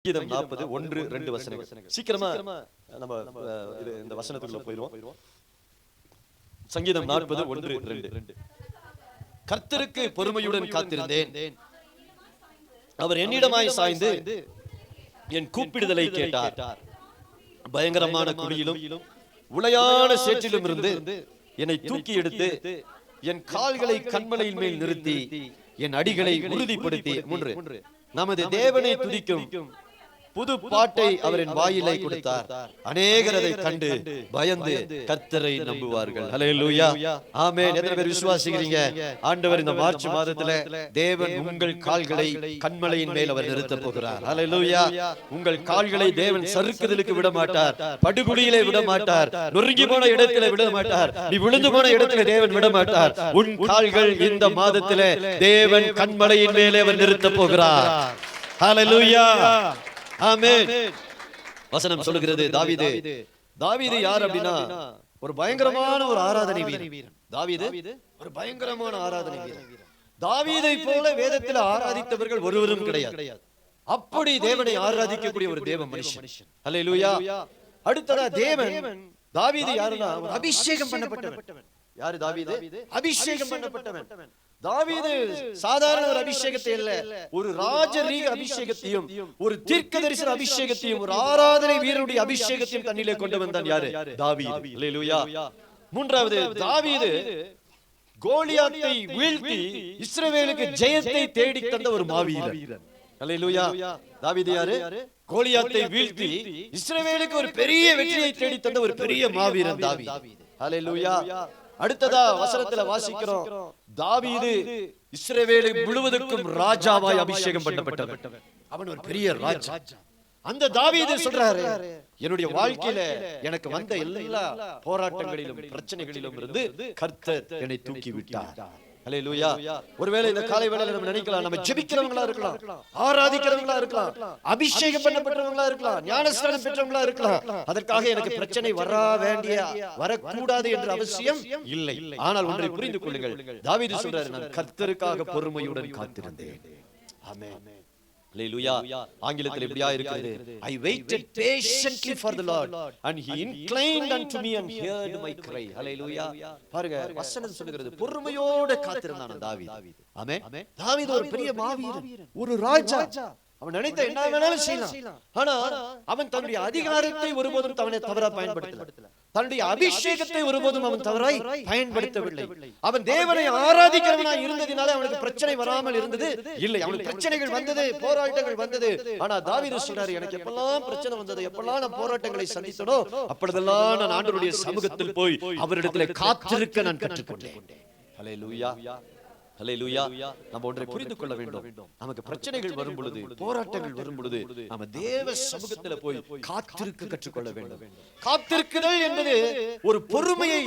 சங்கீதம் 40 1-2 வசனங்கள். சீக்கிரமா நம்ம இந்த வசனத்துக்குள்ள போயிடுவோம். சங்கீதம் 40 1-2. கர்த்தருக்கு பொறுமையுடன் காத்திருந்தேன், அவர் என்னிடமாய் சாய்ந்து என் கூப்பிடுதலை கேட்டார். பயங்கரமான குழியிலும் உளையான சேற்றிலும் இருந்து என்னை தூக்கி எடுத்து என் கால்களை கன்மலையின் மேல் நிறுத்தி என் அடிகளை உறுதிப்படுத்தி. 3 நமது தேவனை துதிக்கும் புது பாட்டை அவரின் வாயிலை கொடுத்தார். அநேகர் அதை கண்டு பயந்து கர்த்தரை நம்புவார்கள். ஹல்லேலூயா, ஆமென். எத்தனை பேர் விசுவாசிக்கிறீங்க? ஆண்டவர் இந்த மார்ச் மாதத்துல தேவன் உங்கள் கால்களை கன்மலையின் மேல் அவர் நிறுத்த போகிறார். ஹல்லேலூயா. உங்கள் கால்களை தேவன் சறுக்குதலுக்கு விட மாட்டார், படுகுழியிலே விட மாட்டார், நொறுங்கி போன இடத்துல விட மாட்டார், நீ விழுந்து போன இடத்துல தேவன் விட மாட்டார். உன் கால்கள் இந்த மாதத்திலே தேவன் கன்மலையின் மேலே அவர் நிறுத்த போகிறார். ஹல்லேலூயா, ஆமென். வசனம் சொல்லுகிறது, தாவீது யார் அப்படின்னா ஒரு பயங்கரமான ஒரு ஆராதனை வீரன். தாவீது ஒரு பயங்கரமான ஆராதனை வீரன். தாவீதை போல வேதத்தில் ஆராதித்தவர்கள் ஒருவரும் கிடையாது. அப்படி தேவனை ஆராதிக்கக்கூடிய ஒரு தேவ மனுஷன். ஹல்லேலூயா. அடுத்ததா தேவன் தாவீது யாருன்னா ஒரு அபிஷேகம் பண்ணப்பட்டவன். யாரு தாவீது? அபிஷேகம் பண்ணப்பட்டவன். தாவீது சாதாரண ஒரு அபிஷேகத்தை இல்ல, ஒரு ராஜரீக அபிஷேகத்தையும் ஒரு தீர்க்கதரிசன அபிஷேகத்தையும் ஒரு ஆராதனை வீரருடைய அபிஷேகத்தையும் தன்னிலே கொண்டு வந்தான். யாரு? தாவீது. அல்லேலூயா. 3வது, தாவீது கோலியாத்தை வீழ்த்தி இஸ்ரவேலுக்கு ஜெயத்தை தேடி தந்த ஒரு மாவீரன். அல்லேலூயா. தாவீது யாரு? கோலியாத்தை வீழ்த்தி இஸ்ரவேலுக்கு ஒரு பெரிய வெற்றியை தேடி தந்த ஒரு பெரிய மாவீரன் தாவீது. அல்லேலூயா. அடுத்ததா வசனத்துல வாசிக்கிறோம், தாவீது இஸ்ரவேலை முழுவதற்கும் ராஜாவாய் அபிஷேகம் பண்ணப்பட்டவன். அவன் ஒரு பெரிய ராஜா. அந்த தாவீது சொல்றாரு, என்னுடைய வாழ்க்கையில எனக்கு வந்த எல்லா போராட்டங்களிலும் பிரச்சனைகளிலும் இருந்து கர்த்தர் என்னை தூக்கி விட்டார். ஹல்லேலூயா. ஒருவேளை இந்த காலை வேளையில நம்ம நினைக்கலாம், நம்ம ஜெபிக்கிறவங்களா இருக்கலாம், ஆராதிக்கிறவங்களா இருக்கலாம், அபிஷேகம் பண்ணப்பட்டவங்களா இருக்கலாம், ஞானஸ்நானம் பெற்றவங்களா இருக்கலாம். அதற்காக எனக்கு பிரச்சனை வரக்கூடாது என்ற அவசியம் இல்லை. ஆனால் ஒன்றை புரிந்து கொள்ளுங்கள், தாவீது சொல்றாரு, நான் கர்த்தருக்காக பொறுமையுடன் காத்திருந்தேன். ஆமென். ஹல்லேலூயா. ஆங்கிலத்தில் இப்படியா இருக்கிறது, I waited patiently for the Lord and he inclined unto me and heard my cry. ஹல்லேலூயா. பாருங்க, வசனம் சொல்லுகிறது, பொறுமையோடு காத்திருந்தான் தாவீது. ஆமென். தாவீது ஒரு பெரிய மாவீரன், ஒரு ராஜா. அவன் நினைத்த என்ன வேணாலும் செய்யலாம். ஆனா அவன் தன்னுடைய அதிகாரத்தை ஒருபோதும் தவறா பயன்படுத்தல, தன்னுடைய அபிஷேகத்தை ஒருபோதும் அவன் தவறாய் பயன்படுத்தவில்லை. அவன் தேவனை ஆராதிக்கிறவனாய் இருந்ததினால அவனுக்கு பிரச்சனை வராமல் இருந்தது இல்லை. அவனுக்கு பிரச்சனைகள் வந்தது, போராட்டங்கள் வந்தது. ஆனா தாவீது சொல்றாரு, எனக்கு எப்பெல்லாம் பிரச்சனை வந்தது, எப்பெல்லாம் நான் போராட்டங்களை சந்தித்தனோ அப்பொழுதெல்லாம் நான் ஆண்டவருடைய சமூகத்தில் போய் அவரிடத்திலே காத்திருக்க நான் கற்றுக்கொண்டேன். ஹல்லேலூயா. ஹல்லேலூயா. நம்ம ஒன்றை புரிந்து கொள்ள வேண்டும், நமக்கு பிரச்சனைகள் வரும் பொழுது, போராட்டங்கள் வரும் பொழுது நம்ம தேவ சமூகத்தில் போய் காத்திருக்க கற்றுக்கொள்ள வேண்டும். காத்திருக்குதல் என்பது ஒரு பொறுமையை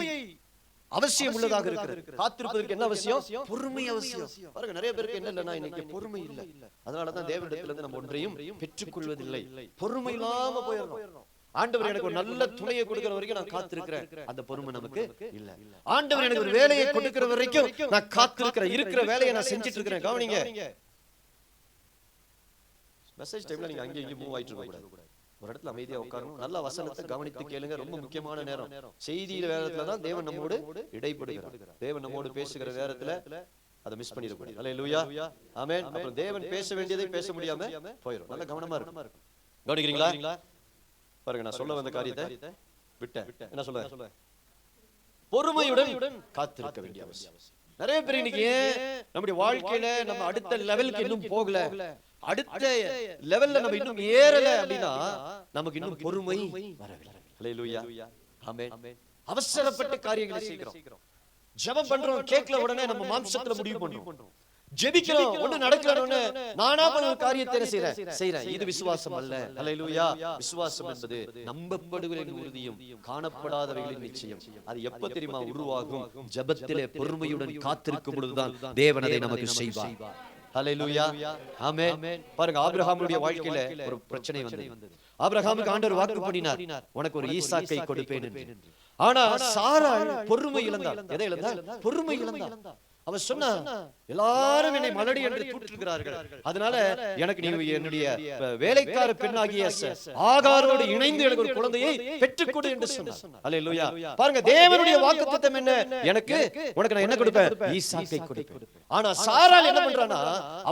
அவசியம் உள்ளதாக இருக்கிறது. காத்திருப்பதற்கு என்ன அவசியம்? பொறுமை அவசியம். பாருங்க, நிறைய பேருக்கு என்ன இல்லைன்னா இன்னைக்கு பொறுமை இல்லை. அதனாலதான் தேவனிடத்திலிருந்து நம்ம ஒன்றையும் பெற்றுக்கொள்வதில்லை. பொறுமை இல்லாம போயிடணும். ஆண்டவர் எனக்கு ஒரு நல்ல துணையை கொடுக்கிற வரைக்கும் நான் காத்திருக்கிறேன், அந்த பொறுமை நமக்கு இல்ல. ஆண்டவர் எனக்கு ஒரு வேலையை கொடுக்கிற வரைக்கும் நான் காத்திருக்கிறேன், இருக்கிற வேலையை நான் செஞ்சிட்டு இருக்கிறேன். கவனிங்க, மெசேஜ் டைம்ல நீங்க அங்கே இங்கே மூவ் ஆயிட்டு இருக்க கூடாது. ஒரு இடத்துல அமைதியா உட்காரணும், நல்ல வசனத்தை கவனித்து கேளுங்க. ரொம்ப முக்கியமான நேரம். செய்தியில வேறத்துல தான் தேவன் நம்மோடு இடைப்படுகிறார். தேவன் நம்மோடு பேசுகிற நேரத்துல அதை மிஸ் பண்ணிடக்கூடாது. ஹல்லேலூயா. ஆமென். அப்புறம் தேவன் பேச வேண்டியதை பேச முடியாம போயிடும். நல்ல கவனமா இருக்கும். கவனிக்கிறீங்களா? பாருங்க, நான் சொல்ல வந்த காரியத்தை விட்டேன். என்ன சொல்ல? பொறுமையுடன் காத்திருக்க வேண்டிய அவசியம். நிறைய பேர் இன்னைக்கு நம்முடைய வாழ்க்கையில நம்ம அடுத்த லெவலுக்கு இன்னும் போகல, அடுத்த லெவல்ல நம்ம இன்னும் ஏறல அப்படின்னா நமக்கு இன்னும் பொறுமை வரவில்லை. ஹல்லேலூயா. ஆமென். அவசரப்பட்ட காரியங்களை செய்கிறோம், ஜெபம் பண்றோம், கேட்கல உடனே நம்ம மாம்சத்துல முடிவு பண்றோம். ஜெபிக்கிறோம், ஒண்ணு நடக்கலன்னு நானா ஒரு காரியத்தை செய்றேன். இது விசுவாசம் அல்ல. ஹல்லேலூயா. விசுவாசம் என்பது நம்பப்படுவதின் உறுதியும் காணப்படாதவைகளின் நிச்சயம். அது எப்ப தெரியுமா உருவாகும்? ஜெபத்திலே பொறுமையுடன் காத்திருக்கும் பொழுதுதான் தேவன் அதை நமக்கு செய்வார். ஹல்லேலூயா. ஆமென். பாருங்க, ஆபிரகாமுடைய வாழ்க்கையில ஒரு பிரச்சனை வந்தது. ஆபிரகாமுக்கு ஆண்டவர் வாக்கு பண்ணினார், உனக்கு ஒரு ஈசாக்கை கொடுப்பேன் என்று. ஆனா சாராள் பொறுமை இழந்தாள். எதை இழந்தாள்? பொறுமை இழந்தாள். அவர் சொன்னா, எல்லாரும் என்னை மலடி என்று தூற்றுகிறார்கள், அதனால எனக்கு நீ என்னுடைய வேலைக்கார பெண்ணாகிய ஆகாரோடு இணைந்து எனக்கு ஒரு குழந்தையை பெற்றுக்கொடு என்று சொன்னார். அல்லேலூயா. பாருங்க, தேவனுடைய வாக்குத்தத்தம் என்ன? எனக்கு உனக்கு நான் என்ன கொடுப்பேன்? ஈசாக்கை கொடுப்பேன். ஆனா சாராள் என்ன பண்றானா,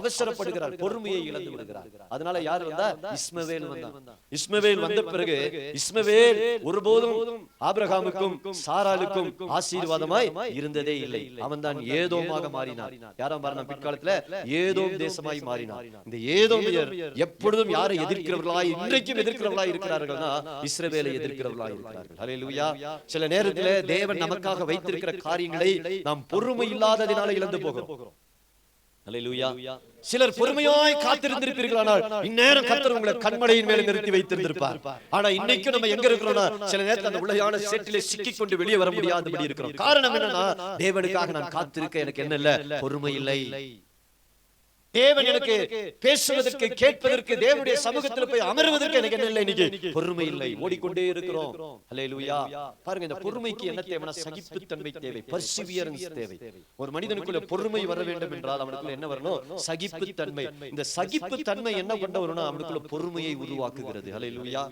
அவசரப்படுகிறார், பொறுமையை இழந்து விடுகிறார். அதனால யார் வந்தா? இஸ்மவேல் வந்தான். இஸ்மவேல் வந்த பிறகு இஸ்மவேல் ஒருபோதும் ஆபிரகாமுக்கும் சாராளுக்கும் ஆசீர்வாதமாய் இருந்ததே இல்லை. அவன் தான் ஏதோமாக மாறினார். யாரும் பாருங்க, பிற்காலத்துல ஏதோம் தேசமாய் மாறினார். இந்த ஏதோமியர் எப்பொழுதும் யாரை எதிர்க்கிறவர்களாய், இன்றைக்கும் எதிர்க்கிறவர்களாய் இருக்கிறார்கள்னா இஸ்ரவேலை எதிர்க்கிறவர்களாய் இருக்கிறார்கள். ஹல்லேலூயா. சில நேரத்துல தேவன் நமக்காக வைத்திருக்கிற காரியங்களை நாம் பொறுமை இல்லாததினால இழந்து போகிறோம். ஹல்லேலூயா. சிலர் பொறுமையாய் காத்திருந்திருப்பீர்களானால் இந்நேரம் கர்த்தர் உங்களை கண்மலையின் மேல நிறுத்தி வைத்திருந்திருப்பார். ஆனா இன்னைக்கு நம்ம எங்க இருக்கிறோம்னா, சில நேரத்துல அந்த உலகான சேற்றிலே சிக்கிக் கொண்டு வெளியே வர முடியாதபடி இருக்கிறோம். காரணம் என்னன்னா, தேவனுக்காக நான் காத்திருக்க எனக்கு என்ன இல்ல? பொறுமை இல்லை. தேவன் எனக்கு பேசுவதற்கு, கேட்பதற்கு, தேவனுடைய சமூகத்தில் போய் அமர்வதற்கு எனக்கு என்ன இல்லை? இன்னைக்கு பொறுமை இல்லை. ஓடிக்கொண்டே இருக்கிறோம். ஹல்லேலூயா. பாருங்க, இந்த பொறுமைக்கு என்ன தேவைன்னா, சகிப்புத்தன்மை தேவை, பர்சிவியரன்ஸ் தேவை. ஒரு மனிதனுக்குள்ள பொறுமை வர வேண்டும் என்றால் அவனுக்குள்ள என்ன வரணும்? சகிப்புத்தன்மை. இந்த சகிப்புத்தன்மை என்ன கொண்டு வரணும்? அவனுக்குள்ள பொறுமையை உருவாக்குகிறது. ஹல்லேலூயா.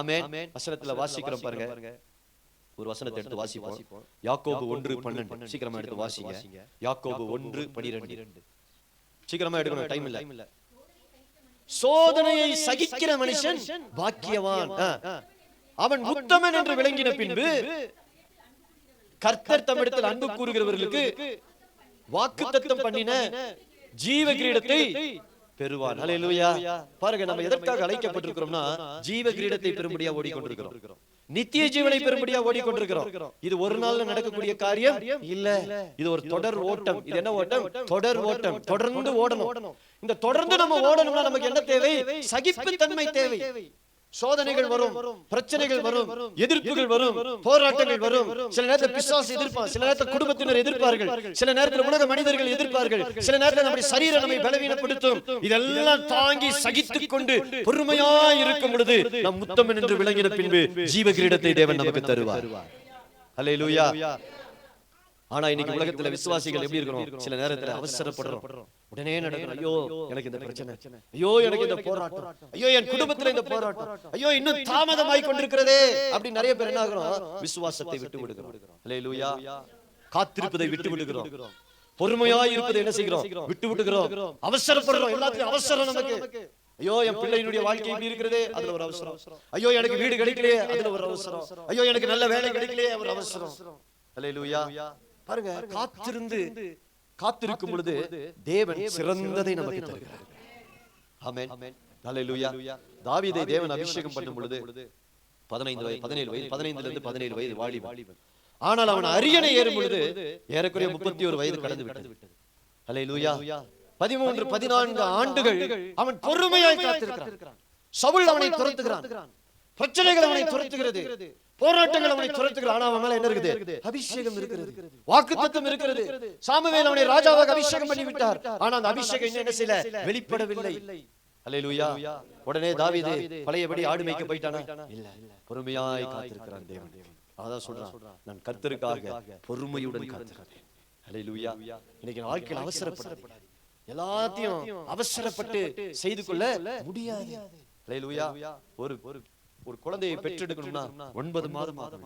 ஆமென். வசனத்துல வாசிக்கிறோம் பாருங்க, ஒரு வசனத்தை எடுத்து வாசிப்போம். யாக்கோபு 1:12. சீக்கிரமா எடுத்து வாசிங்க. யாக்கோபு 1:12. சீக்கிரமா எடுக்கணும், டைம் இல்ல. சோதனையை சகிக்கிற மனுஷன் பாக்கியவான், அவன் உத்தமன் என்று விளங்கின பின்பு கர்த்தர் தம்மிடத்தில் அன்பு கூறுகிறவர்களுக்கு வாக்குத்தத்தம் பண்ணின ஜீவ கிரீடத்தை பெறுவான். ஹல்லேலூயா. பாருங்க, நம்ம எதற்காக அழைக்கப்பட்டிருக்கிறோம்னா, ஜீவ கிரீடத்தை பெறும்படியா ஓடிக்கொண்டிருக்கிறோம். நித்திய ஜீவனை பெறும்படியா ஓடிக்கொண்டிருக்கிறோம். இது ஒரு நாள்ல நடக்கக்கூடிய காரியம் இல்ல. இது ஒரு தொடர் ஓட்டம். இது என்ன ஓட்டம்? தொடர் ஓட்டம். தொடர்ந்து ஓடணும். இந்த தொடர்ந்து நம்ம ஓடணும்னா நமக்கு என்ன தேவை? சகிப்புத்தன்மை தேவை. சோதனைகள் வரும், பிரச்சனைகள் வரும், எதிர்ப்புகள் வரும், போராட்டங்கள் வரும். சில நேரத்தில் பிசாசு எதிர்ப்பான், சில நேரத்தில் குடும்பத்தினர் எதிர்ப்பார்கள், சில நேரத்தில் உலக மனிதர்கள் எதிர்ப்பார்கள், சில நேரத்தில் நம்முடைய சரீரம் நம்மை பலவீனப்படுத்தும். இதெல்லாம் தாங்கி சகித்துக் கொண்டு பொறுமையாய் இருக்கும் பொழுது நம் உத்தமன் என்று விளங்கின பின்பு ஜீவ கிரீடத்தை தேவன் நமக்கு தருவார். ஹல்லேலூயா. ஆனா இன்னைக்கு உலகத்துல விசுவாசிகள் எப்படி இருக்கணும்? சில நேரத்துல அவசரப்படுறோம், உடனே நடக்கணும். ஐயோ எனக்கு இந்த பிரச்சனை, ஐயோ எனக்கு இந்த போராட்டம், ஐயோ என் குடும்பத்துல இந்த போராட்டம், ஐயோ இன்னும் தாமதமாய் கொண்டிருக்கிறதே அப்படி நிறைய பேர் என்ன ஆகிறோம்? விசுவாசத்தை விட்டு விடுகிறோம். ஹல்லேலூயா. காத்திருப்பதை விட்டு விடுகிறோம். பொறுமையாய் இருப்பதை என்ன செய்கிறோம்? விட்டு விடுகிறோம். அவசரப்படுறோம். எல்லாத்துலயும் அவசரம் நமக்கு. ஐயோ என் பிள்ளையினுடைய வாழ்க்கை இப்படி இருக்கிறதே, அதுல ஒரு அவசரம். ஐயோ எனக்கு வீடு கிடைக்கலையே, அதுல ஒரு அவசரம். ஐயோ எனக்கு நல்ல வேலை கிடைக்கலையே, ஒரு அவசரம். ஹல்லேலூயா. பாருங்க, காத்திருக்கும் பொழுது தேவன் சிறந்ததை நமக்கு தருகிறார். ஆமென். ஹல்லேலூயா. தாவீதை தேவன் அபிஷேகம் பண்ணும் பொழுது 15 வயது 17 வயது 15 17 வயது வாலிபன். ஆனால் அவன் அரியணை ஏறும் பொழுது ஏறக்குறைய 31 வயது கடந்து விட்டது. ஹல்லேலூயா. 13 14 ஆண்டுகள் அவன் பொறுமையாய் காத்திருக்கிறான். சவுல் அவனை துரத்துகிறான், பிரச்சனைகள் அவனை துரத்துகிறது, போராட்டங்கள் அவனை துரத்துகிறான். ஆனா அவன் மேல என்ன இருக்குது? அபிஷேகம் இருக்கிறது, வாக்குத்தத்தம் இருக்கிறது. சாமுவேல் அவனை ராஜாவாக அபிஷேகம் பண்ணி விட்டார். ஆனா அந்த அபிஷேகம் என்ன செய்யல? வெளிப்படவில்லை. ஹல்லேலூயா. உடனே தாவீது பழையபடி ஆடு மேய்க்க போயிட்டானா? இல்ல, பொறுமையாய் காத்திருக்கிறான் தேவன். அதான் சொல்றான், நான் கர்த்தருக்காக பொறுமையுடன் காத்திருக்கிறேன். ஹல்லேலூயா. இன்னைக்கு வாழ்க்கையில் அவசரப்படாதீங்க. எல்லாத்தையும் அவசரப்பட்டு செய்து கொள்ள முடியாது. ஹல்லேலூயா. ஒரு குழந்தையை பெற்றெடுக்கணும்னா 9 மாதம் ஆகும்.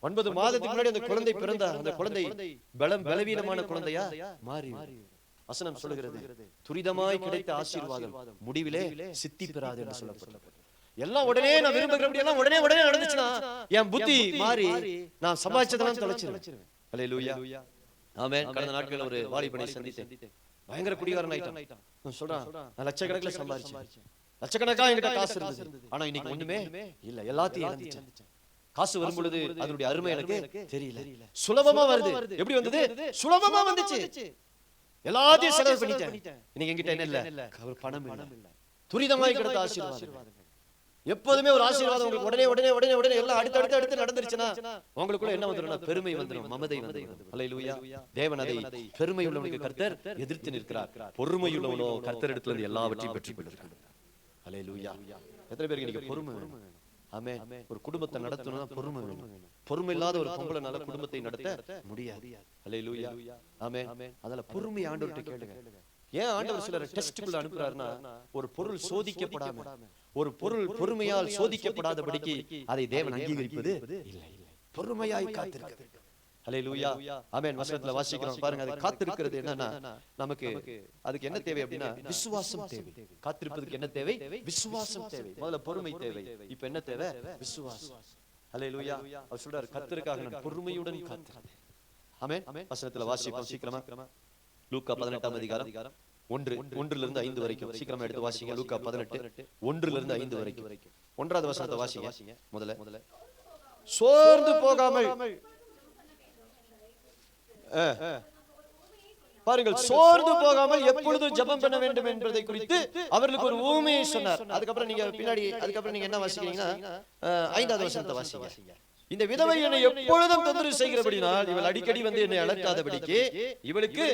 9 மாதத்துக்கு முன்னாடி அந்த குழந்தை பிறந்தா அந்த குழந்தை பலவீனமான குழந்தையா மாறி. வசனம் சொல்லுகிறது, துரிதமாய் கிடைத்த ஆசீர்வாதம் முடிவிலே சித்தி பெறாது என்று சொல்லப்பட்டது. எல்லாம் உடனே நான் விரும்புகிறபடி எல்லாம் உடனே நடந்துச்சுன்னா என் புத்தி மாறி நான் சம்பாதிச்சதெல்லாம் தொலைச்சிருவேன். ஹல்லேலூயா. ஆமென். கடந்த நாட்களில் ஒரு வாலிபனை சந்தித்தேன். பயங்கர குடிகாரன் ஆயிட்டான். சொல்றான், நான் லட்சக்கணக்கில் சம்பாதிச்சேன், லட்சக்கணக்கா என்கிட்ட காசு இருந்தது. ஆனா இன்னைக்கு ஒண்ணுமே இல்ல, எல்லாத்தையும் இழந்துட்டேன். காசு வரும் பொழுது அதனுடைய அருமை எனக்கு தெரியல. சுலபமா வருது. எப்படி வந்தது? சுலபமா வந்துச்சு. எல்லாத்தையும் செலவு பண்ணிட்டேன். இன்னைக்கு என்கிட்ட என்ன இல்ல? பணம் இல்ல. துரிதமாய் கிடைத்த ஆசீர்வாதம். எப்போதுமே ஒரு ஆசீர்வாதம் உங்களுக்கு உடனே எல்லாம் அடுத்து நடந்துருச்சுன்னா உங்களுக்குள்ள என்ன வந்துடும்? பெருமை வந்துடும், மமதை வந்துடும். ஹல்லேலூயா. தேவன் அதை பெருமை உள்ளவனுக்கு கர்த்தர் எதிர்த்து நிற்கிறார். பொறுமை உள்ளவனோ கர்த்தர் இடத்துல இருந்து எல்லாவற்றையும் பெற்றுக் கொள்கிறார். ஹல்லேலூயா. எத்தனை பேருக்கு இன்னைக்கு பொறுமை வேணும்? ஆமென். ஒரு குடும்பத்தை நடத்தணும்னா பொறுமை வேணும். பொறுமை இல்லாத ஒரு பொம்பளைனால குடும்பத்தை நடத்த முடியாது. அல்லேலூயா, ஆமென். அதனால பொறுமை ஆண்டவர்கிட்ட கேளுங்க. ஏன் ஆண்டவர் சிலர் டெஸ்டுக்குள்ள அனுப்புறாருன்னா, ஒரு பொருள் சோதிக்கப்படாம, ஒரு பொருள் பொறுமையால் சோதிக்கப்படாதபடிக்கு அதை தேவன் அங்கீகரிப்பது இல்லை. பொறுமையாய் காத்திருக்கிறது. அல்லேலூயா, ஆமென். வசனத்துல வாசிக்கிறோம் பாருங்க. அது காத்திருக்கிறது என்னன்னா, நமக்கு அதுக்கு என்ன தேவை அப்படின்னா விசுவாசம் தேவை. காத்திருப்பதுக்கு என்ன தேவை? விசுவாசம் தேவை. முதல்ல பொறுமை தேவை, இப்ப என்ன தேவை? விசுவாசம். அல்லேலூயா. அவர் சொல்றாரு, கர்த்தருக்காக நான் பொறுமையுடன் காத்திருந்தேன். ஆமென். வசனத்துல வாசிப்போம் சீக்கிரமா. லூக்கா 18ஆம் அதிகாரம் 1 5 வரைக்கும் சீக்கிரமா எடுத்து வாசிங்க. லூக்கா 18 1 5 வரைக்கும். 1வது வசனத்தை வாசிங்க முதல்ல. சோர்ந்து போகாமல் பாருங்கள், சோர்ந்து போகாமல் எப்பொழுதும் ஜெபம் பண்ண வேண்டும் என்பதை குறித்து அவர்களுக்கு ஒரு ஊமையை சொன்னார். அதுக்கப்புறம் நீங்க என்ன வாசிக்கிறீங்கன்னா 5வது வசனத்தை வாசிங்க. இந்த விதவை என்னை எப்பொழுதும் தொந்தரவு செய்கிறபடினால் இவள் அடிக்கடி வந்து என்னை அழைக்காதபடிக்கு இவளுக்கு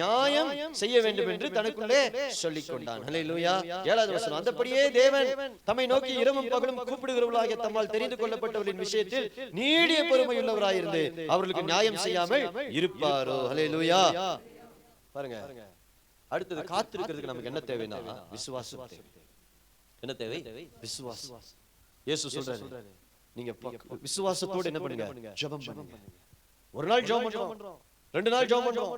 நியாயம் செய்ய வேண்டும் என்று தனக்குள்ளே சொல்லிக் கொண்டான். அல்லேலூயா. 7வது வசனம். அந்தபடியே தேவன் தம்மை நோக்கி இரவும் பகலும் கூப்பிடுகிறவர்களாகிய தம்மால் தெரிந்து கொள்ளப்பட்டவர்களின் விஷயத்தில் நீடிய பொறுமையுள்ளவராயிருந்து அவர்களுக்கு நியாயம் செய்யாமல் இருப்பாரோ. அல்லேலூயா. பாருங்க, அடுத்தது காத்திருக்கிறதுக்கு நமக்கு என்ன தேவைன்னா விசுவாசம் தேவை. என்ன தேவை? விசுவாசம். இயேசு சொல்றாரு, நீங்க விசுவாசத்தோடு என்ன பண்ணுங்க? ஜெபம் பண்ணுங்க. ஒரு நாள் ஜெபம் பண்றோம், 2 நாள் ஜெபம் பண்றோம்,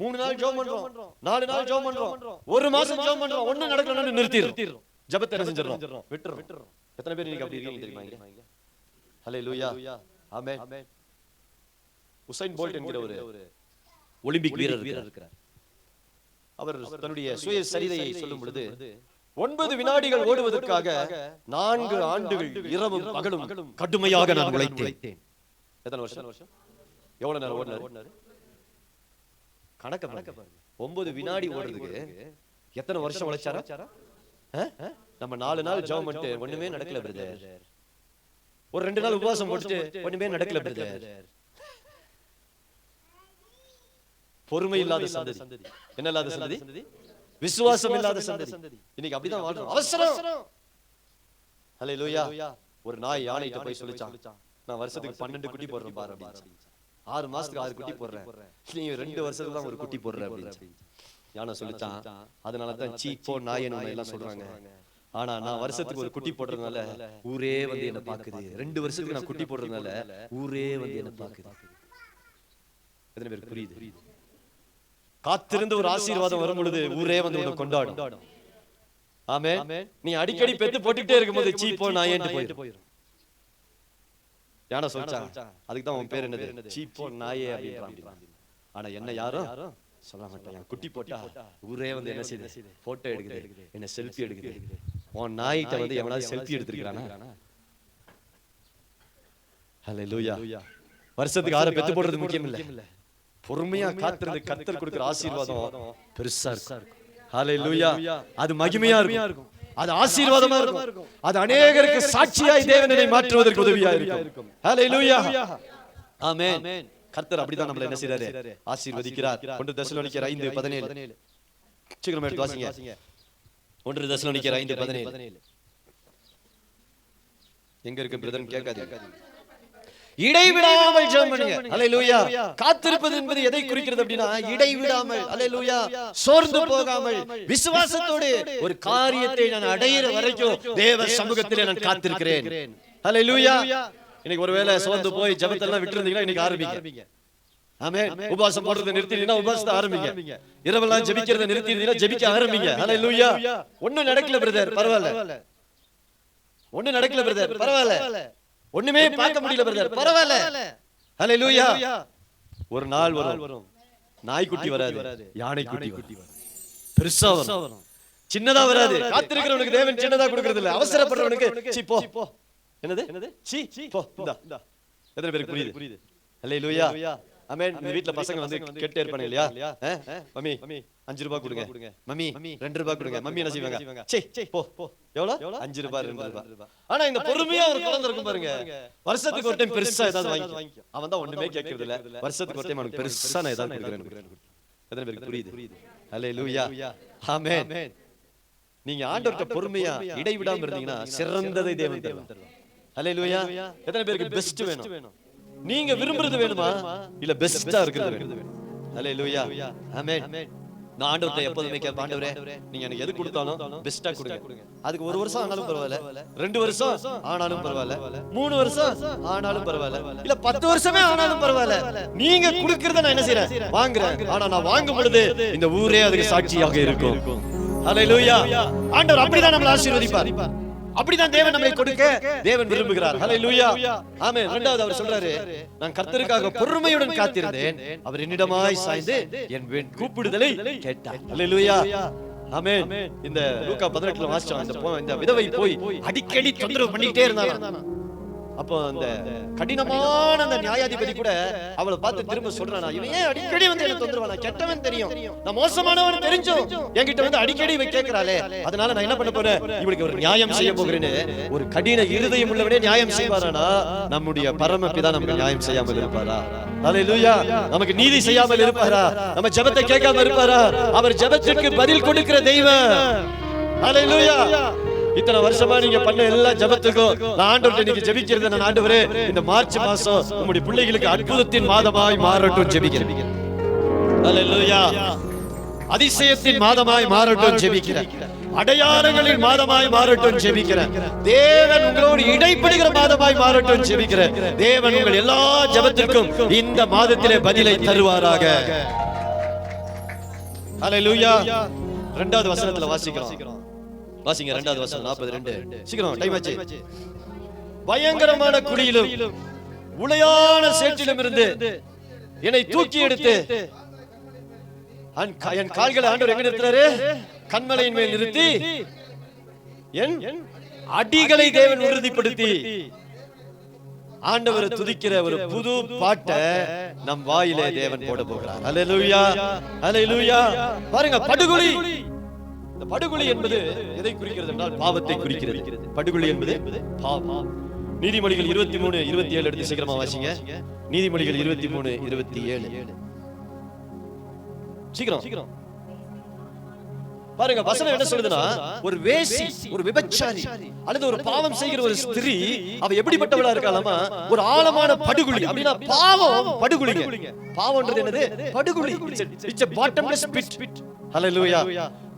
3 நாள் ஜெபம் பண்றோம், 4 நாள் ஜெபம் பண்றோம், 1 மாசம் ஜெபம் பண்றோம், ஒண்ணும் நடக்கலன்னு நிறுத்திடுறோம். ஜெபத்தை என்ன செஞ்சிரோம்? விட்டுறோம். எத்தனை பேர் நீங்க அப்படி இருக்கீங்க தெரியுமா? ஹல்லேலூயா, ஆமென். உசைன் போல்ட் என்கிற ஒரு ஒலிம்பிக் வீரர் இருக்கிறார். அவர் தன்னுடைய சுய சரிதையை சொல்லும் பொழுது 9 வினாடிகள் ஓடுவதற்காக 4 ஆண்டுகள் இரவும் பகலும் கடுமையாக நான் உழைத்தேன். எத்தனை வருஷம்? எவ்வளவு நேரம் ஓடினாரு? கணக்க பாருங்க. 9 வினாடி ஓடுறதுக்கு எத்தனை வருஷம் உழைச்சாரா? நம்ம 4 நாள் ஜெபம் பண்ணிட்டு ஒண்ணுமே நடக்கல பிரதர். ஒரு 2 நாள் உபவாசம் போட்டுட்டு ஒண்ணுமே நடக்கல பிரதர். பொறுமை இல்லாத சந்ததி. என்ன இல்லாத சந்ததி? விசுவாசம் இல்லாத சந்ததி. இன்னைக்கு அப்படிதான் வாழ்றோம். அவசரம். ஹல்லேலூயா. ஒரு நாய் யானைகிட்ட போய் சொல்லிச்சான், நான் வருஷத்துக்கு 12 குட்டி போடுறேன் பாரு அப்படின்னு. 6 மாசத்துக்கு 6 குட்டி போடுறேன், நீ 2 வருஷத்துக்கு தான் ஒரு குட்டி போடுற அப்படின்னு யானை சொல்லிச்சான். அதனாலதான் சீப்போ நாயன்னு எல்லாம் சொல்றாங்க. ஆனா நான் வருஷத்துக்கு ஒரு குட்டி போடுறதுனால ஊரே வந்து என்ன பாக்குது. 2 வருஷத்துக்கு நான் குட்டி போடுறதுனால ஊரே வந்து என்ன பாக்குது. எத்தனை பேருக்கு புரியுது? காத்திருந்து ஒரு ஆசீர்வாதம் வரும் பொழுது ஊரே வந்து உன்னை கொண்டாடும். ஆமென். நீ அடிக்கடி பெத்து போட்டுட்டே இருக்கும்போது சீப்போ நாயேன்னு போயிடும். யானை சொல்லிச்சான், அதுக்கு தான் உன் பேர் என்னது? சீப்போ நாயே அப்படின்றான். ஆனா என்ன யாரும் சொல்ல மாட்டாங்க. குட்டி போட்டா ஊரே வந்து என்ன செய்யுது? போட்டோ எடுக்குது, என்ன செல்ஃபி எடுக்குது. உன் நாய்கிட்ட வந்து எவனாவது செல்ஃபி எடுத்திருக்கானா? ஹல்லேலூயா. வருஷத்துக்கு 6 பெத்து போடுறது முக்கியம் இல்ல. பொறுமையா காத்திருந்து கர்த்தர் கொடுக்கிற ஆசீர்வாதம் பெருசா இருக்கும். ஹல்லேலூயா. அது மகிமையா இருக்கும், அது ஆசீர்வாதமா இருக்கும், அது அநேகருக்கு சாட்சியாய் தேவனை மாற்றுவதற்கு உதவியா இருக்கும். ஹல்லேலூயா, ஆமென். கர்த்தர் அப்படிதான் நம்மள என்ன செய்றாரு? ஆசீர்வதிக்கிறார். 1 தெசலோனிக்கேயர் 5:17 சீக்கிரமா எடுத்து வாசிங்க. 1 தெசலோனிக்கேயர் 5:17 எங்க இருக்கு பிரதர் கேட்காதீங்க. இடைவிடாமல் ஜெபம் பண்ணுங்க. அல்லேலூயா. காத்திருப்பது என்பது எதை குறிக்கிறது அப்படினா இடைவிடாமல், அல்லேலூயா, சோர்ந்து போகாமல் விசுவாசத்தோடு ஒரு காரியத்தை நான் அடையிற வரைக்கும் தேவ சமூகத்திலே நான் காத்திருக்கிறேன். அல்லேலூயா. இன்னைக்கு ஒருவேளை சோர்ந்து போய் ஜெபத்தை எல்லாம் விட்டுருந்தீங்கன்னா இன்னைக்கு ஆரம்பிங்க. ஆமென். உபவாசம் போடுறதை நிறுத்திட்டீங்கன்னா உபவாசத்தை ஆரம்பிங்க. இரவெல்லாம் ஜெபிக்கிறதை நிறுத்திட்டீங்கன்னா ஜெபிக்க ஆரம்பிங்க. அல்லேலூயா. ஒண்ணும் நடக்கல பிரதர், பரவாயில்லை. ஒண்ணும் நடக்கல பிரதர், பரவாயில்லை. ஒண்ணுமே பார்க்க முடியல பிரதர், பரவாயில்லை. ஹல்லேலூயா. ஒரு நாள் வரும், நாய்க்குட்டி வராது, யானை குட்டி வரும். பெருசா வரும், சின்னதா வராது. காத்திருக்கிறவனுக்கு தேவன் சின்னதா கொடுக்கிறது இல்ல. அவசரப்படுறவனுக்கு சீ போ. என்னது? சீ போ. இந்தா. எத்தனை பேருக்கு புரியுது? ஹல்லேலூயா, ஆமென். இந்த வீட்ல பசங்க வந்து கேட்டே இருப்பாங்க இல்லையா? மம்மி 5 ரூபாய் கொடுங்க, மம்மி 2 ரூபாய் கொடுங்க. மம்மி என்ன செய்வாங்க? சீ போ. எவ்வளவு? 5 ரூபாய் 2 ரூபாய். ஆனா இந்த பொறுமையா ஒரு குழந்தை இருக்கும் பாருங்க, வருஷத்துக்கு ஒரு டைம் பெருசா ஏதாவது வாங்கிக்கும். அவன் தான் ஒண்ணுமே கேட்கறது இல்ல. வருஷத்துக்கு ஒரு டைம் அவனுக்கு பெருசா நான் ஏதாவது கொடுக்கிறேன். எத்தனை பேருக்கு புரியுது? ஹல்லேலூயா, ஆமென். நீங்க ஆண்டவர்ட்ட பொறுமையா இடைவிடாம இருந்தீங்கன்னா சிறந்ததை தேவன் தருவார். ஹல்லேலூயா. எத்தனை பேருக்கு பெஸ்ட் வேணும்? நீங்க விரும்புறது வேணுமா இல்ல பெஸ்டா இருக்கிறது வேணுமா? அல்லேலூயா, ஆமென். நான் ஆண்டவர்கிட்ட எப்போதுமே கேட்பேன், ஆண்டவரே நீங்க எனக்கு எது கொடுத்தாலும் பெஸ்டா கொடுங்க. அதுக்கு 1 வருஷம் ஆனாலும் பரவாயில்ல, 2 வருஷம் ஆனாலும் பரவாயில்ல, 3 வருஷம் ஆனாலும் பரவாயில்ல, இல்ல 10 வருஷமே ஆனாலும் பரவாயில்ல. நீங்க கொடுக்கறத நான் என்ன செய்றேன், வாங்குறேன். ஆனா நான் வாங்கும் பொழுது இந்த ஊரே அதுக்கு சாட்சியாக இருக்கும். அல்லேலூயா. ஆண்டவர் அப்படிதான் நம்மளை ஆசீர்வதிப்பார். அப்படிதான் தேவன் நம்மை கொடுக்க தேவன் விரும்புகிறார். ஹல்லேலூயா, ஆமென். இரண்டாவது அவர் சொல்றாரு, நான் கர்த்தருக்காக பொறுமையுடன் காத்திருந்தேன், அவர் என்னிடமாய் சாய்ந்து என் கூப்பிடுதலை கேட்டார். ஹல்லேலூயா, ஆமென். இந்த லூக்கா 18ல வாசிச்சோம், இந்த விதவை போய் அடிக்கடி தொந்தரவு பண்ணிட்டே இருந்தாங்க. அப்போ அந்த கடினமான அந்த நியாயாதிபதி கூட அவளை பார்த்து திரும்ப சொல்றானா, இவன் ஏன் அடிக்கடி வந்து என்ன தொந்தரவானா, கெட்டவன் தெரியும், நான் மோசமானவன் தெரிஞ்சும் என்கிட்ட வந்து அடிக்கடி இவன் கேட்கிறாளே, அதனால நான் என்ன பண்ண போறேன், இவளுக்கு ஒரு நியாயம் செய்ய போகிறேன்னு. ஒரு கடின இருதயம் உள்ளவனே நியாயம் செய்வாரானா, நம்முடைய பரமபிதா நமக்கு நியாயம் செய்யாமல் இருப்பாரா? ஹல்லேலூயா. நமக்கு நீதி செய்யாமல் இருப்பாரா? நம்ம ஜெபத்தை கேட்காம இருப்பாரா? அவர் ஜெபத்துக்கு பதில் கொடுக்கிற தெய்வம். ஹல்லேலூயா. இத்தனை வருஷமா நீங்க பண்ண எல்லா ஜெபத்துக்கும் நான் ஆண்டவர்கிட்ட நீங்க ஜெபிக்கிறது, நான் ஆண்டவரே இந்த மார்ச் மாசம் உம்முடைய பிள்ளைகளுக்கு அற்புதத்தின் மாதமாய் மாறட்டும் ஜெபிக்கிறேன். ஹல்லேலூயா. அதிசயத்தின் மாதமாய் மாறட்டும் ஜெபிக்கிறேன். அடையாளங்களின் மாதமாய் மாறட்டும் ஜெபிக்கிறேன். தேவன் உங்களோடு இடைப்படுகிற மாதமாய் மாறட்டும் ஜெபிக்கிறேன். தேவன் உங்கள் எல்லா ஜெபத்திற்கும் இந்த மாதத்திலே பதிலை தருவாராக. ஹல்லேலூயா. இரண்டாவது வசனத்துல வாசிக்கிறோம். வாசிங்க, இரண்டாவது வசனம் 42. சீக்கிரம், டைம் ஆச்சு. பயங்கரமான குழியிலும் உளையான சேற்றிலும் இருந்து என்னை தூக்கி எடுத்து என் கால்களை ஆண்டவர் எங்க நிறுத்துறாரு, கண்மலையின் மேல் நிறுத்தி என் அடிகளை தேவன் உறுதிப்படுத்தி ஆண்டவரை துதிக்கிற ஒரு புது பாட்டை நம் வாயிலே தேவன் போட போகிறார். ஹல்லேலூயா, ஹல்லேலூயா. பாருங்க, படுகுழி. இந்த படுகுழி என்பது எதை குறிக்கிறது என்றால் பாவத்தை குறிக்கிறது. படுகுழி என்பது பாவம். நீதிமொழிகள் 23:27 எடுத்து சீக்கிரமா வாசிங்க. நீதிமொழிகள் 23:27. சீக்கிரம் பாருங்க, வசனம் என்ன சொல்லுதுன்னா, ஒரு வேசி, ஒரு விபச்சாரி அல்லது ஒரு பாவம் செய்கிற ஒரு ஸ்திரீ அவ எப்படிப்பட்டவளா இருக்காளாமா, ஒரு ஆழமான படுகுழி. அப்படின்னா பாவம் படுகுழிங்க. பாவம்ன்றது என்னது, படுகுழி. It's a bottomless pit. Hallelujah.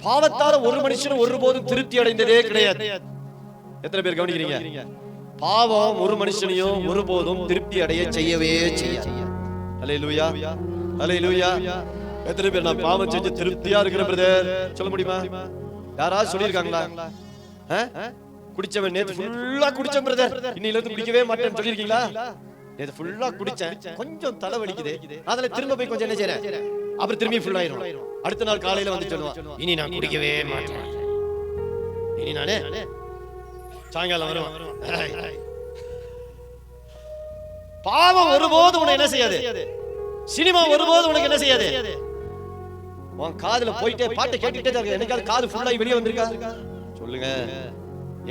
பாவத்தால ஒரு மனுஷன் ஒருபோதும் திருப்தி அடைந்ததே கிடையாது. எத்தனை பேர் கவனிக்கிறீங்க? பாவம் ஒரு மனுஷனையும் ஒருபோதும் திருப்தி அடைய செய்யவே செய்யாது. ஹல்லேலூயா, ஹல்லேலூயா. எத்தனை பேர் நான் பாவம் செஞ்சு திருப்தியா இருக்கிற பிரதர் சொல்ல முடியுமா? யாராவது சொல்லிருக்காங்களா? குடிச்சவன் நேத்து ஃபுல்லா குடிச்சேன் பிரதர், இன்னையில இருந்து குடிக்கவே மாட்டேன்னு சொல்லிருக்கீங்களா? நேத்து ஃபுல்லா குடிச்சேன், கொஞ்சம் தலை வலிக்குது, அதுல திரும்ப போய் கொஞ்சம் என்ன செய்றேன், அப்புறம் திரும்பி ஃபுல் ஆயிரும். அடுத்த நாள் காலையில வந்து சொல்லுவான், இனி நான் குடிக்கவே மாட்டேன், இனி நானே சாயங்காலம் வருவான். பாவம் ஒருபோது உன்னை என்ன செய்யாது, சினிமா ஒருபோது உனக்கு என்ன செய்யாது, உன் காதுல போயிட்டே பாட்டை கேட்டுட்டே இருக்கு. என்னைக்காவது காது ஃபுல்லாகி வெளியே வந்திருக்கா சொல்லுங்க?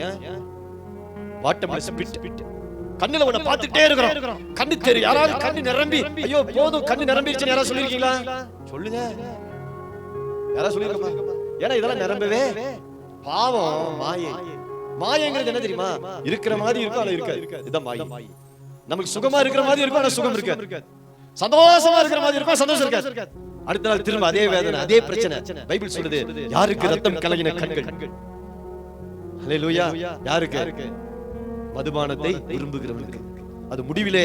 ஏன் பாட்டம்லெஸ் பிட். கண்ணுல உன்னை பார்த்துட்டே இருக்கிறோம், கண்ணு தெரியும். யாராவது கண்ணு நிரம்பி, ஐயோ போதும் கண்ணு நிரம்பிடுச்சுன்னு யாராவது சொல்லிருக்கீங்களா? சொல்லுங்க, யாராவது சொல்லிருக்கோமா? ஏன்னா இதெல்லாம் நிரம்பவே பாவம், மாயை. மாயங்கிறது என்ன தெரியுமா? இருக்கிற மாதிரி இருக்கும், ஆனா இருக்காது. இதுதான் மாயை. நமக்கு சுகமா இருக்கிற மாதிரி இருக்கும், ஆனா சுகம் இருக்காது. சந்தோஷமா இருக்கிற மாதிரி இருக்கும், சந்தோஷம் இருக்காது. அடுத்த நாள் திரும்ப அதே வேதனை, அதே பிரச்சனை. பைபிள் சொல்லுது, யாருக்கு ரத்தம் கலங்கின கண்கள். ஹல்லேலூயா. யாருக்கு? மதுபானத்தை விரும்புகிறவனுக்கு. அது முடிவிலே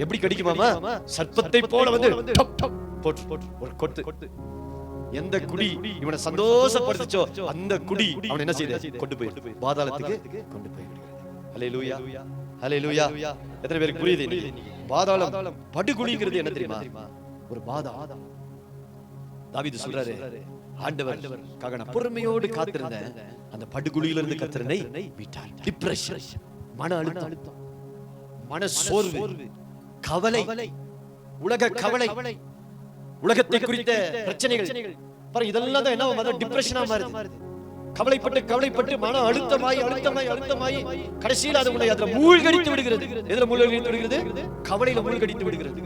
எப்படி கடிக்குமாமா? சர்ப்பத்தை போல வந்து ஒரு கொட்டு. எந்த குடி இவனை சந்தோஷப்படுத்துச்சோ அந்த குடி அவன் என்ன செய்து கொண்டு போய் பாதாளத்துக்கு கொண்டு போய் விடுகிறது. ஹல்லேலூயா, ஹல்லேலூயா. எத்தனை பேருக்கு புரியுது? பாதாளம் படுகுழிங்கிறது என்ன தெரியுமா? ஒரு பாதாளம். தாவீது சொல்றாரு, ஆண்டவருக்காக நான் பொறுமையோடு காத்திருந்தேன், அந்த படுகுழியிலிருந்து கர்த்தர் என்னை மீட்டார். டிப்ரஷன், மன அழுத்தம், மன சோர்வு, கவலை, உலக கவலை, உலகத்தை குறித்த பிரச்சனைகள், பாருங்க இதெல்லாம் தான் என்ன டிப்ரஷனா மாறுது. கவலைப்பட்டு மன அழுத்தமாய் கடைசியில் அது உங்களை அதுல மூழ்கடித்து விடுகிறது. எதுல மூழ்கடித்து விடுகிறது? கவலையில மூழ்கடித்து விடுகிறது.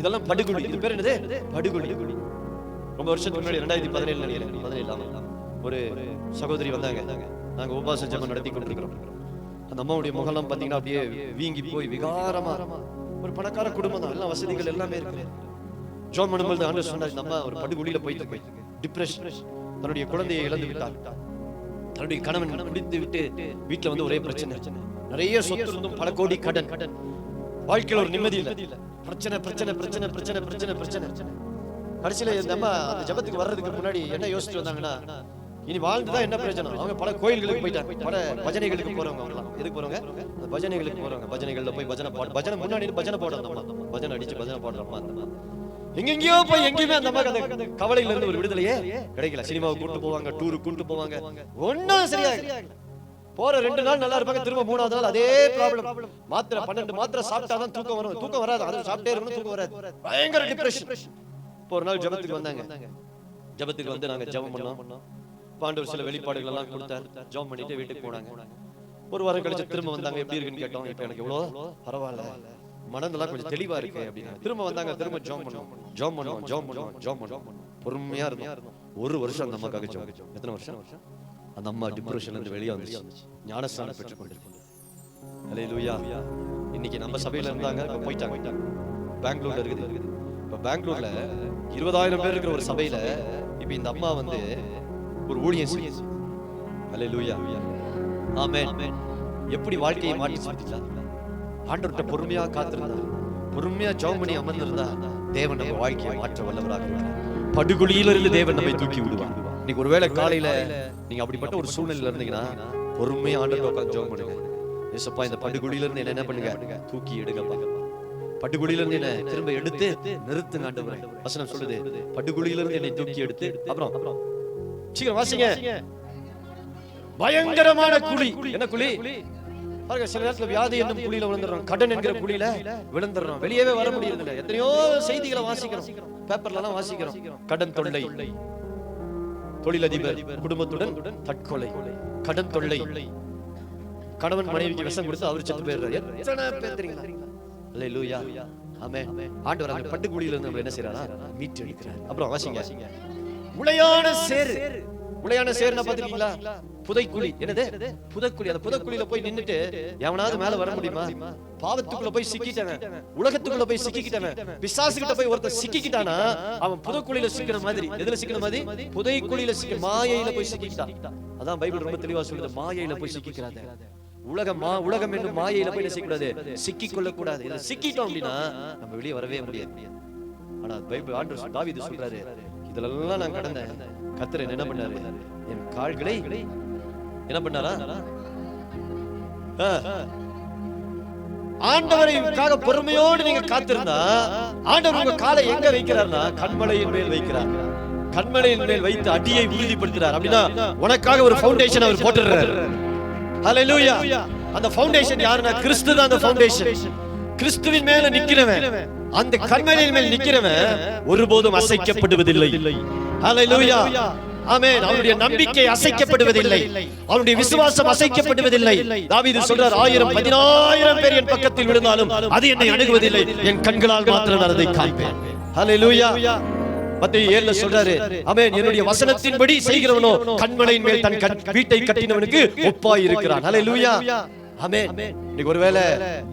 இதெல்லாம் படுகுழி. இது பேர் என்னது? படுகுழி. ரொம்ப வருஷத்துக்கு முன்னாடி 2017 நினைக்கிறேன், ஒரு சகோதரி வந்தாங்க. நாங்க உபவாச ஜெபம் நடத்தி கொண்டிருக்கிறோம். அந்த அம்மாவுடைய முகலாம் பாத்தீங்கன்னா அப்படியே வீங்கி போய் விகாரமா ஒரு பணக்கார குடும்பம் தான், எல்லாம் வசதிகள் எல்லாமே இருக்கு. ஜோம் பண்ணும்போது ஆண்டவர் சொன்னார், இந்த அம்மா ஒரு படுகுழியில போயிட்டு டிப்ரெஷன், தன்னுடைய குழந்தையை இழந்து விட்டார். தன்னுடைய கணவன் குடித்து விட்டு வீட்டுல வந்து ஒரே பிரச்சனை, நிறைய சொத்து இருந்தும் பல கோடி கடன், வாழ்க்கையில ஒரு நிம்மதி இல்ல, பிரச்சனை பிரச்சனை பிரச்சனை பிரச்சனை பிரச்சனை பிரச்சனை. கடைசியில இந்த அம்மா அந்த ஜெபத்துக்கு வர்றதுக்கு முன்னாடி என்ன யோசிச்சு வந்தாங்கன்னா, இனி வாழ்ந்துதான் என்ன பிரயோஜனம். அவங்க பல கோயில்களுக்கு போயிட்டாங்க, பல பஜனைகளுக்கு போறவங்க. அவங்க எதுக்கு போறவங்க? பஜனைகளுக்கு போறவங்க. பஜனைகள்ல போய் பஜனை பாடு, பஜனை முன்னாடி பஜனை பாடுறோம், பஜனை அடிச்சு பஜனை பாடுறோமா. எங்கெங்கயோ போய் எங்கேயுமே அந்த மாதிரி கவலையில இருந்து ஒரு விடுதலையே கிடைக்கல. சினிமாவுக்கு கூட்டு போவாங்க, டூருக்கு கூட்டு போவாங்க, ஒன்னும் சரியா போற 2 நாள் நல்லா இருப்பாங்க, திரும்ப 3ஆவது நாள் அதே ப்ராப்ளம். மாத்திரை 12 மாத்திரை சாப்பிட்டாதான் தூக்கம் வரும், தூக்கம் வராது, அதை சாப்பிட்டே இருக்கணும், தூக்கம் வராது, பயங்கர டிப்ரெஷன். ஒரு நாள் ஜெபத்துக்கு வந்தாங்க. ஜெபத்துக்கு வந்து நாங்க ஜெபம் பண்ணோம். பாண்டவர் சில வெளிப்பாடுகள் எல்லாம் கொடுத்தார். ஜெபம் பண்ணிட்டு வீட்டுக்கு போனாங்க. ஒரு வாரம் கழிச்சு திரும்ப வந்தாங்க. எப்படி இருக்குன்னு கேட்டோம். இப்ப எனக்கு எவ்வளவு பரவாயில்ல, மனதெல்லாம் கொஞ்சம் தெளிவா இருக்கு அப்படின்னா. திரும்ப வந்தாங்க. திரும்ப ஜெபம் பண்ணோம். பொறுமையா இருந்தோம். 1 வருஷம் அந்த அம்மாக்காக ஜெபம். எத்தனை வருஷம்? அந்த அம்மா டிப்ரெஷன்ல இருந்து வெளியே வந்துச்சு, ஞானஸ்நானம் பெற்றுக் கொண்டிருக்கிறாங்க. ஹல்லேலூயா. இன்னைக்கு நம்ம சபையில இருந்தாங்க, இப்ப போயிட்டாங்க, பெங்களூர்ல இருக்குது. இப்ப பெங்களூர்ல 20,000 பேர் இருக்கிற ஒரு சபையில இப்ப இந்த அம்மா வந்து ஒரு ஊழியம் செய்யுது. ஹல்லேலூயா. ஆமென். எப்படி வாழ்க்கையை மாற்றி செஞ்சுட்டா. ஆண்டவர்கிட்ட பொறுமையா காத்திருந்தா, பொறுமையா ஜெபம் பண்ணி அமர்ந்திருந்தா, தேவன் நம்ம வாழ்க்கையை மாற்ற வல்லவராக இருக்கிறார். படுகுழியிலிருந்து தேவன் நம்மை தூக்கி விடுவார். இன்னைக்கு ஒருவேளை காலையில நீங்க அப்படிப்பட்ட ஒரு சூழ்நிலையில இருந்தீங்கன்னா, பொறுமையா ஆண்டவரை உட்கார்ந்து ஜெபம் பண்ணுங்க. ஏசப்பா, இந்த படுகுழியில இருந்து என்ன பண்ணுங்க, தூக்கி எடுங்கப்பா. படுகுழியில இருந்து என்ன திரும்ப எடுத்து நிறுத்துங்க ஆண்டவரே. வசனம் சொல்லுது, படுகுழியில இருந்து என்னை தூக்கி எடுத்து, அப்புறம் சீக்கிரம் வாசிங்க. பயங்கரமான குழி. என்ன குழி பாருங்க. சில நேரத்துல வியாதி என்னும் குழியில விழுந்துறோம், கடன் என்கிற குழியில விழுந்துறோம், வெளியவே வர முடியல. எத்தனையோ செய்திகளை வாசிக்கிறோம், பேப்பர்ல எல்லாம் வாசிக்கிறோம். கடன் தொல்லை, தொழிலதிபர் குடும்பத்துடன் தற்கொலை, கடன் தொல்லை, கணவன் மனைவிக்கு விஷம் கொடுத்து அவர் செத்து போயிடுறாரு. எத்தனை பேர் தெரியுங்களா? அல்லேலூயா. ஆமென். ஆண்டவர் அந்த பட்டுக்குழியில இருந்து நம்ம என்ன செய்யறாரா, மீட்டு எடுக்கிறார். அப்புறம் வாசிங்க. உளையான சேறு. உளையான சேறுனா பாத்தீங்களா? புதைக்குழி. என்னது? புதைக்குழி. அந்த புதைக்குழியில போய் நின்னுட்டு எவனாவது மேல வர முடியுமா? பாவத்துக்குள்ள போய் சிக்கிட்டவன், உலகத்துக்குள்ள போய் சிக்கிக்கிட்டவன், பிசாசுகிட்ட போய் ஒருத்தர் சிக்கிக்கிட்டானா அவன் புதைக்குழியில சிக்கிற மாதிரி. எதுல சிக்கிற மாதிரி? புதைக்குழியில சிக்க, மாயையில போய் சிக்கிட்டான். அதான் பைபிள் ரொம்ப தெளிவா சொல்லுது, மாயையில போய் சிக்கிக்கிறாத. உலகம் என்னும் மாயையில போய் சிக்கக்கூடாது, சிக்கிக் கொள்ள கூடாது. இத சிக்கிட்டோம் அப்படின்னா நம்ம வெளியே வரவே முடியாது. ஆனா பைபிள் ஆண்டவர் தாவீது சொல்றாரு, இதெல்லாம் நான் கடந்தேன். கர்த்தர் என்ன பண்ணாரு, என் கால்களை என்ன பண்ணாரா? ஆண்டவரைக்காக பொறுமையோடு நீங்க காத்திருந்தா, ஆண்டவர் உங்க காலை எங்க வைக்கிறார்னா கண்மலையின் மேல் வைக்கிறார். கண்மலையின் மேல் வைத்து அடியை உறுதிப்படுத்துறார். அப்படின்னா உனக்காக ஒரு ஃபவுண்டேஷன் அவர் போட்டுறாரு. ஹல்லேலூயா. அந்த ஃபவுண்டேஷன் யாருன்னா கிறிஸ்து தான். அந்த ஃபவுண்டேஷன் கிறிஸ்துவின் மேல நிக்கிறவன், அந்த கண்மலையின் மேல் நிக்கிறவன் ஒருபோதும் அசைக்கப்படுவதில்லை. ஹல்லேலூயா. ஆமென். அவருடைய நம்பிக்கை அசைக்கப்படுவதில்லை, அவருடைய விசுவாசம் அசைக்கப்படுவதில்லை. தாவீது சொல்றார், 1000 10,000 பேர் என் பக்கத்தில் விழுந்தாலும் அது என்னை அணுகுவதில்லை, என் கண்களால் மாத்திரம் நான் அதை காண்பேன். ஹல்லேலூயா. மத்தேயு 7ல சொல்றாரு, ஆமென், என்னுடைய வசனத்தின்படி செய்கிறவனோ கண்மலையின் மேல் தன் வீட்டை கட்டினவனுக்கு ஒப்பாய் இருக்கிறான். ஹல்லேலூயா. ஆமென். நீங்க ஒருவேளை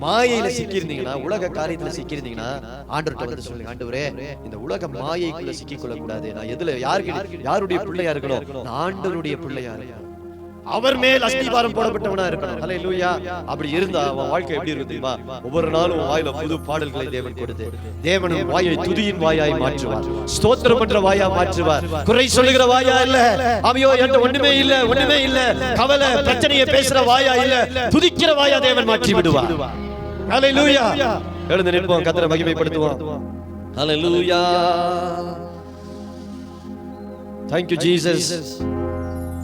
மாயையில சிக்கி இருந்தீங்கன்னா, உலக காரியத்துல சிக்கி இருந்தீங்கன்னா, ஆண்டவர்கிட்ட வந்து சொல்லுங்க, ஆண்டவரே இந்த உலக மாயைக்குள்ள சிக்கிக் கொள்ள கூடாது. நான் எதுல யாருடைய பிள்ளையா இருக்கணும்? நான் ஆண்டவருடைய பிள்ளையா இருக்கணும். அவர் மேல் அஸ்திபாரம் போடப்பட்டவனா இருக்கணும். ஹல்லேலூயா. அப்படி இருந்தா அவன் வாழ்க்கை எப்படி இருக்கும் தெரியுமா? ஒவ்வொரு நாளும் வாயில புது பாடல்களை தேவன் கொடுத்து, தேவனும் வாயை துதியின் வாயாய் மாற்றுவார், ஸ்தோத்திரம் பண்ற வாயா மாற்றுவார், குறை சொல்லுகிற வாயா இல்ல, அவையோ என்கிட்ட ஒண்ணுமே இல்ல ஒண்ணுமே இல்ல கவலை பிரச்சனையை பேசுற வாயா இல்ல, துதிக்கிற வாயா தேவன் மாற்றி விடுவார். ஹல்லேலூயா. எழுந்து நிற்போம், கர்த்தரை மகிமைப்படுத்துவோம். ஹல்லேலூயா. Thank you Jesus.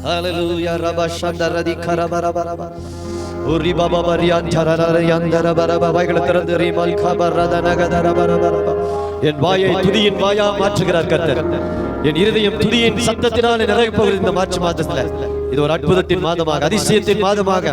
Hallelujah. Rabba Shandaradi Karabaraba. Uri Baba Marian Tarara Yandara Baraba. வாய்களை திறந்து ரீமல் கபரதனகதர பரபரப. என் வாயை துதியின் வாயா மாற்றுகிறார் கர்த்தர். என் இருதயம் துதியின் சத்தத்தினாலே நிறையப் போகிறது இந்த மார்ச் மாதத்துல. இது ஒரு அற்புதத்தின் மாதமாக, அதிசயத்தின் மாதமாக